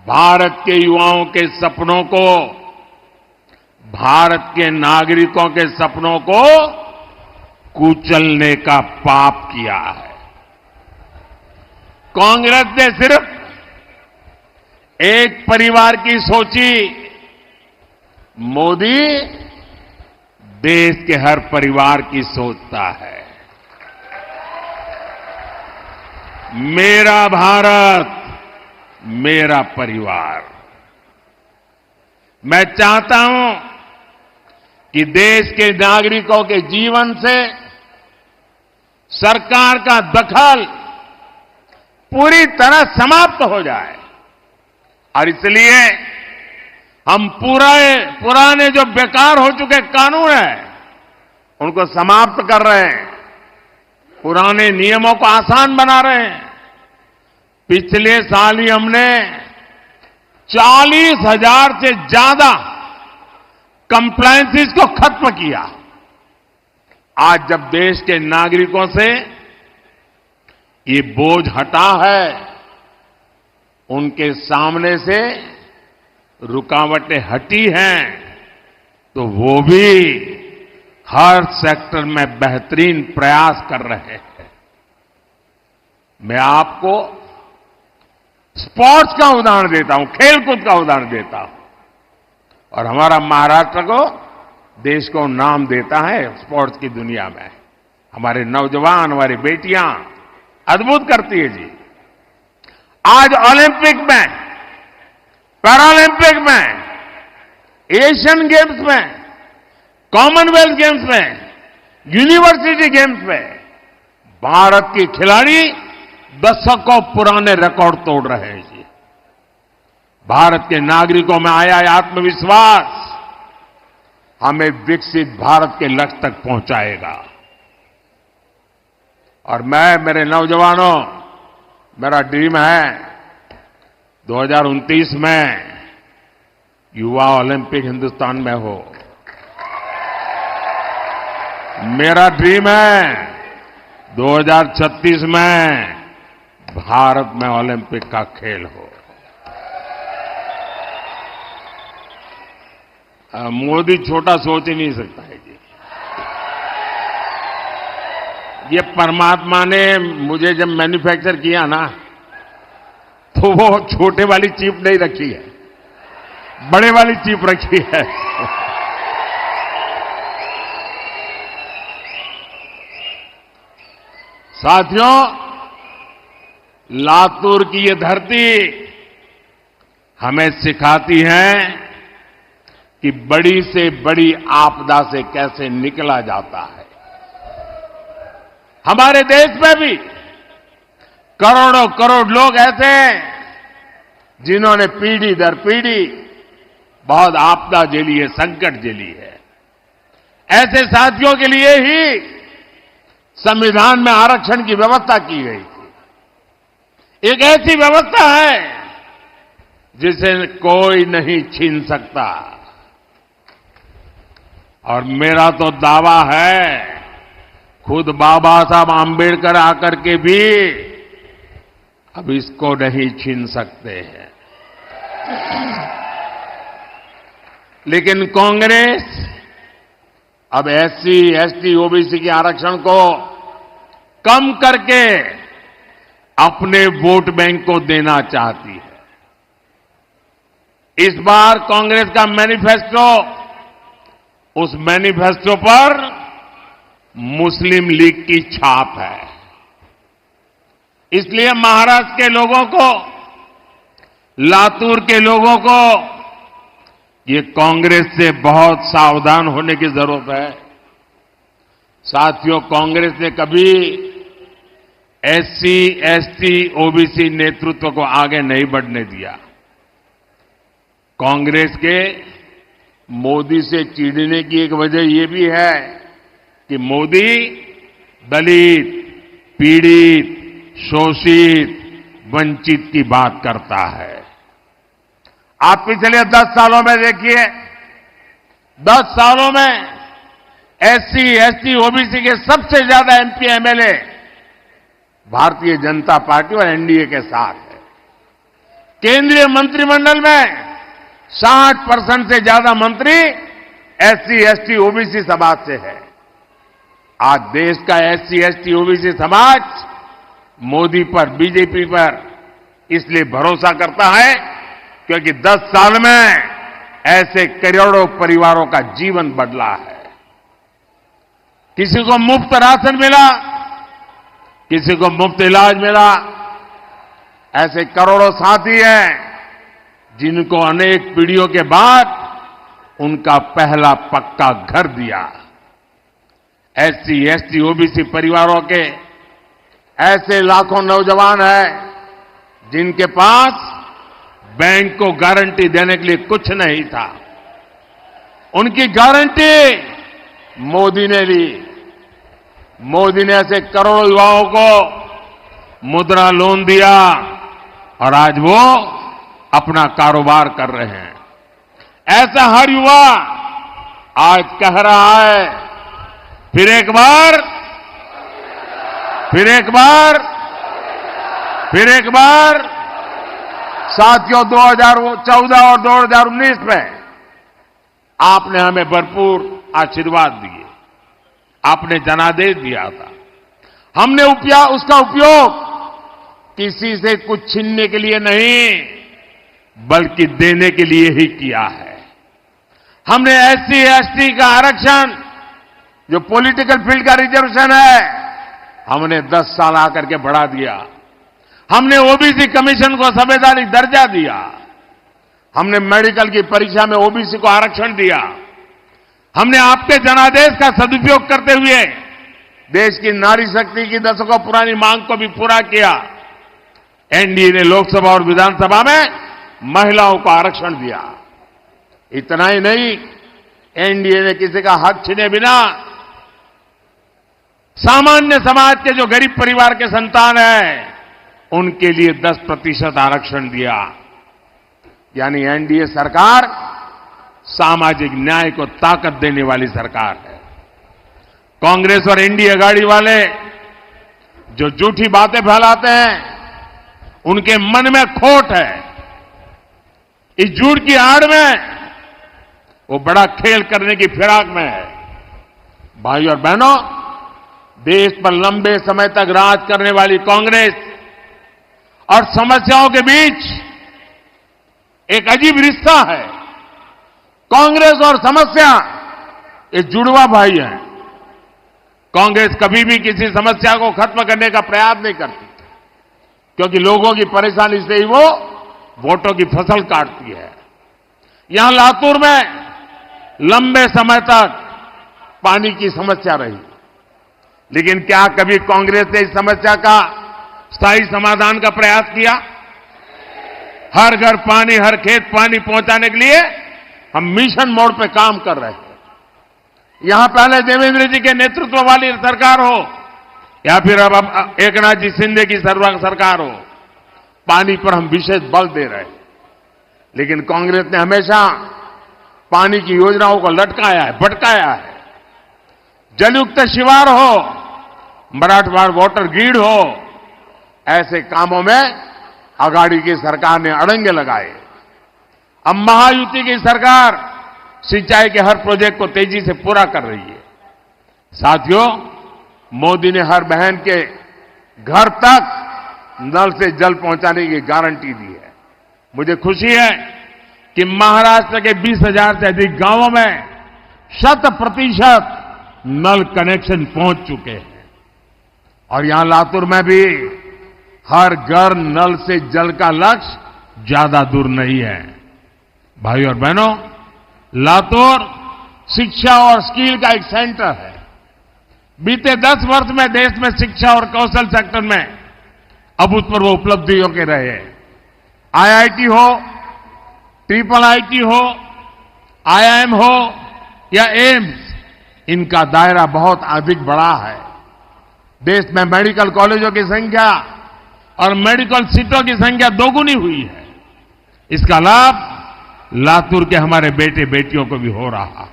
[SPEAKER 4] भारत के युवाओं के सपनों को, भारत के नागरिकों के सपनों को कुचलने का पाप किया है। कांग्रेस ने सिर्फ एक परिवार की सोची, मोदी देश के हर परिवार की सोचता है। मेरा भारत, मेरा परिवार। मैं चाहता हूं कि देश के नागरिकों के जीवन से सरकार का दखल पूरी तरह समाप्त हो जाए, और इसलिए हम पुराने जो बेकार हो चुके कानून हैं उनको समाप्त कर रहे हैं, पुराने नियमों को आसान बना रहे हैं। पिछले साल ही हमने 40,000 से ज्यादा कंप्लायंसेस को खत्म किया। आज जब देश के नागरिकों से ये बोझ हटा है, उनके सामने से रुकावटें हटी हैं, तो वो भी हर सेक्टर में बेहतरीन प्रयास कर रहे हैं। मैं आपको स्पोर्ट्स का उदाहरण देता हूं, खेलकूद का उदाहरण देता हूं, और हमारा महाराष्ट्र को देश को नाम देता है स्पोर्ट्स की दुनिया में। हमारे नौजवान, हमारी बेटियां अद्भुत करती है जी। आज ओलंपिक में, पैरालंपिक में, एशियन गेम्स में, कॉमनवेल्थ गेम्स में, यूनिवर्सिटी गेम्स में भारत की खिलाड़ी दशकों पुराने रिकॉर्ड तोड़ रहे हैं जी। भारत के नागरिकों में आया आत्मविश्वास हमें विकसित भारत के लक्ष्य तक पहुंचाएगा। और मेरे नौजवानों, मेरा ड्रीम है 2029 में युवा ओलंपिक हिंदुस्तान में हो। मेरा ड्रीम है 2036 में भारत में ओलंपिक का खेल हो। मोदी छोटा सोच ही नहीं सकता है जी। ये परमात्मा ने मुझे जब मैन्युफैक्चर किया ना, तो वो छोटे वाली चिप नहीं रखी है, बड़े वाली चिप रखी है। साथियों, लातूर की ये धरती हमें सिखाती है कि बड़ी से बड़ी आपदा से कैसे निकला जाता है। हमारे देश में भी करोड़ों करोड़ लोग ऐसे हैं जिन्होंने पीढ़ी दर पीढ़ी बहुत आपदा झेली है, संकट झेली है। ऐसे साथियों के लिए ही संविधान में आरक्षण की व्यवस्था की गई थी। एक ऐसी व्यवस्था है जिसे कोई नहीं छीन सकता। और मेरा तो दावा है, खुद बाबा साहब आंबेडकर आकर के भी अब इसको नहीं छीन सकते हैं। लेकिन कांग्रेस अब एससी, एसटी, ओबीसी के आरक्षण को कम करके अपने वोट बैंक को देना चाहती है। इस बार कांग्रेस का मैनिफेस्टो, उस मैनिफेस्टो पर मुस्लिम लीग की छाप है। इसलिए महाराष्ट्र के लोगों को, लातूर के लोगों को ये कांग्रेस से बहुत सावधान होने की जरूरत है। साथियों, कांग्रेस ने कभी एससी, एसटी, ओबीसी नेतृत्व को आगे नहीं बढ़ने दिया। कांग्रेस के मोदी से चिढ़ने की एक वजह यह भी है कि मोदी दलित, पीड़ित, शोषित, वंचित की बात करता है। आप पिछले 10 सालों में देखिए, 10 सालों में एससी, एसटी, ओबीसी के सबसे ज्यादा MP, MLA Bharatiya Janata party और एनडीए के साथ है। केंद्रीय मंत्रिमंडल में 60% से ज्यादा मंत्री एससी, एसटी, ओबीसी समाज से है। आज देश का एससी, एसटी, ओबीसी समाज मोदी पर, बीजेपी पर इसलिए भरोसा करता है क्योंकि 10 साल में ऐसे करोड़ों परिवारों का जीवन बदला है। किसी को मुफ्त राशन मिला, किसी को मुफ्त इलाज मिला। ऐसे करोड़ों साथी हैं जिनको अनेक पीढ़ियों के बाद उनका पहला पक्का घर दिया। एससी, एसटी, ओबीसी परिवारों के ऐसे लाखों नौजवान हैं जिनके पास बैंक को गारंटी देने के लिए कुछ नहीं था। उनकी गारंटी मोदी ने ली। मोदी ने ऐसे करोड़ों युवाओं को मुद्रा लोन दिया और आज वो अपना कारोबार कर रहे हैं। ऐसा हर युवा आज कह रहा है, फिर एक बार, फिर एक बार, फिर एक बार। साथियों, 2014 और 2019 में आपने हमें भरपूर आशीर्वाद दिए, आपने जनादेश दिया था। हमने उसका उपयोग किसी से कुछ छीनने के लिए नहीं, बल्कि देने के लिए ही किया है। हमने एससी, एसटी का आरक्षण, जो पॉलिटिकल फील्ड का रिजर्वेशन है, हमने 10 साल आकर के बढ़ा दिया। हमने ओबीसी कमीशन को संवैधानिक दर्जा दिया। हमने मेडिकल की परीक्षा में ओबीसी को आरक्षण दिया। हमने आपके जनादेश का सदुपयोग करते हुए देश की नारी शक्ति की दशकों पुरानी मांग को भी पूरा किया। एनडीए ने लोकसभा और विधानसभा में महिलाओं को आरक्षण दिया। इतना ही नहीं, एनडीए ने किसी का हक छीने बिना सामान्य समाज के जो गरीब परिवार के संतान हैं, उनके लिए 10% आरक्षण दिया। यानी एनडीए सरकार सामाजिक न्याय को ताकत देने वाली सरकार है। कांग्रेस और एनडीए अघाड़ी वाले जो झूठी बातें फैलाते हैं, उनके मन में खोट है। इस झूठ की आड़ में वो बड़ा खेल करने की फिराक में है। भाई और बहनों, देश पर लंबे समय तक राज करने वाली कांग्रेस और समस्याओं के बीच एक अजीब रिश्ता है। कांग्रेस और समस्या ये जुड़वा भाई हैं। कांग्रेस कभी भी किसी समस्या को खत्म करने का प्रयास नहीं करती, क्योंकि लोगों की परेशानी से ही वो वोटों की फसल काटती है। यहां लातूर में लंबे समय तक पानी की समस्या रही, लेकिन क्या कभी कांग्रेस ने इस समस्या का स्थायी समाधान का प्रयास किया? हर घर पानी, हर खेत पानी पहुंचाने के लिए हम मिशन मोड पे काम कर रहे हैं। यहां पहले देवेंद्र जी के नेतृत्व वाली सरकार हो या फिर अब एकनाथ जी शिंदे की सरकार हो, पानी पर हम विशेष बल दे रहे हैं। लेकिन कांग्रेस ने हमेशा पानी की योजनाओं को लटकाया है, भटकाया है। जलयुक्त शिवार हो, मराठवाड़ वाटर ग्रिड हो, ऐसे कामों में अघाड़ी की सरकार ने अड़ंगे लगाए। अब महायुति की सरकार सिंचाई के हर प्रोजेक्ट को तेजी से पूरा कर रही है। साथियों, मोदी ने हर बहन के घर तक नल से जल पहुंचाने की गारंटी दी है। मुझे खुशी है कि महाराष्ट्र के 20,000 से अधिक गांवों में 100% नल कनेक्शन पहुंच चुके हैं। और यहां लातूर में भी हर घर नल से जल का लक्ष्य ज्यादा दूर नहीं है। भाई और बहनों, लातूर शिक्षा और स्किल का एक सेंटर है। बीते 10 वर्ष में देश में शिक्षा और कौशल सेक्टर में अभूतपूर्व उपलब्धियों के रहे। आईआईटी हो, ट्रिपल आईटी हो, आईआईएम हो या एम्स, इनका दायरा बहुत अधिक बड़ा है। देश में मेडिकल कॉलेजों की संख्या और मेडिकल सीटों की संख्या दोगुनी हुई है। इसका लाभ लातूर के हमारे बेटे बेटियों को भी हो रहा।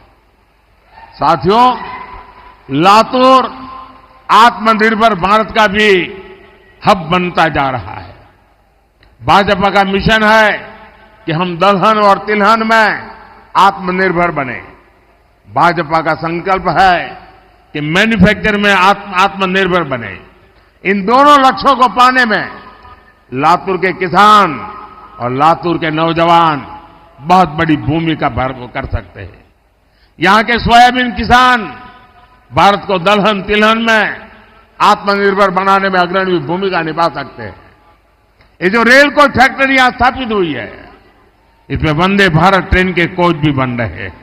[SPEAKER 4] साथियों, लातूर आत्मनिर्भर भारत का भी हब बनता जा रहा है। भाजपा का मिशन है कि हम दलहन और तिलहन में आत्मनिर्भर बने। भाजपा का संकल्प है कि मैन्युफैक्चर में आत्मनिर्भर बने। इन दोनों लक्ष्यों को पाने में लातूर के किसान और लातूर के नौजवान बहुत बड़ी भूमिका कर सकते हैं। यहां के सोयाबीन किसान भारत को दलहन तिलहन में आत्मनिर्भर बनाने में अग्रणी भूमिका निभा सकते हैं। ये जो रेल कोच फैक्ट्री यहां स्थापित हुई है, इसमें वंदे भारत ट्रेन के कोच भी बन रहे हैं।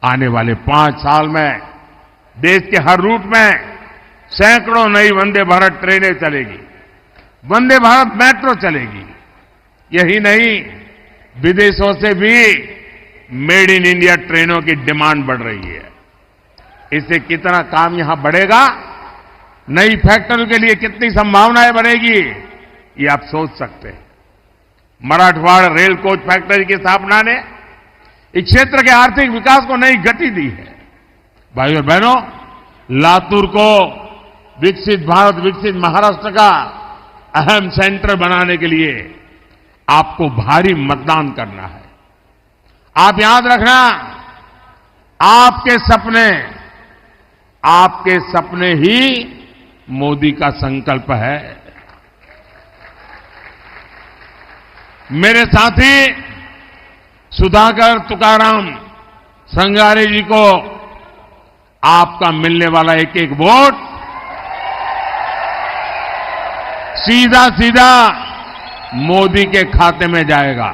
[SPEAKER 4] आने वाले 5 साल में देश के हर रूट में सैकड़ों नई वंदे भारत ट्रेनें चलेगी, वंदे भारत मेट्रो चलेगी। यही नहीं, विदेशों से भी मेड इन इंडिया ट्रेनों की डिमांड बढ़ रही है। इससे कितना काम यहां बढ़ेगा, नई फैक्ट्री के लिए कितनी संभावनाएं बढ़ेगी, ये आप सोच सकते हैं। मराठवाड़ा रेल कोच फैक्ट्री की स्थापना ने इस क्षेत्र के आर्थिक विकास को नई गति दी है। भाइयों और बहनों, लातूर को विकसित भारत, विकसित महाराष्ट्र का अहम सेंटर बनाने के लिए आपको भारी मतदान करना है। आप याद रखना, आपके सपने ही मोदी का संकल्प है। मेरे साथी सुधाकर तुकाराम संगारे जी को आपका मिलने वाला एक एक वोट सीधा सीधा मोदी के खाते में जाएगा।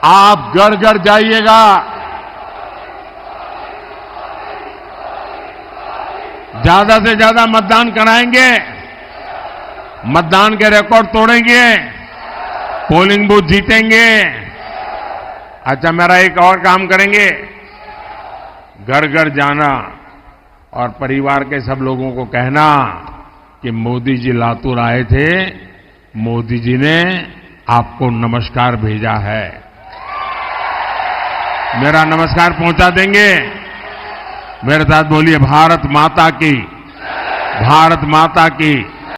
[SPEAKER 4] आप घर घर जाइएगा, ज्यादा से ज्यादा मतदान कराएंगे, मतदान के रिकॉर्ड तोड़ेंगे, पोलिंग बूथ जीतेंगे। अच्छा, मेरा एक और काम करेंगे, घर घर जाना और परिवार के सब लोगों को कहना कि मोदी जी लातूर आए थे, मोदी जी ने आपको नमस्कार भेजा है। मेरा नमस्कार पहुंचा देंगे। मेरे साथ बोलिए, भारत माता की, भारत माता की।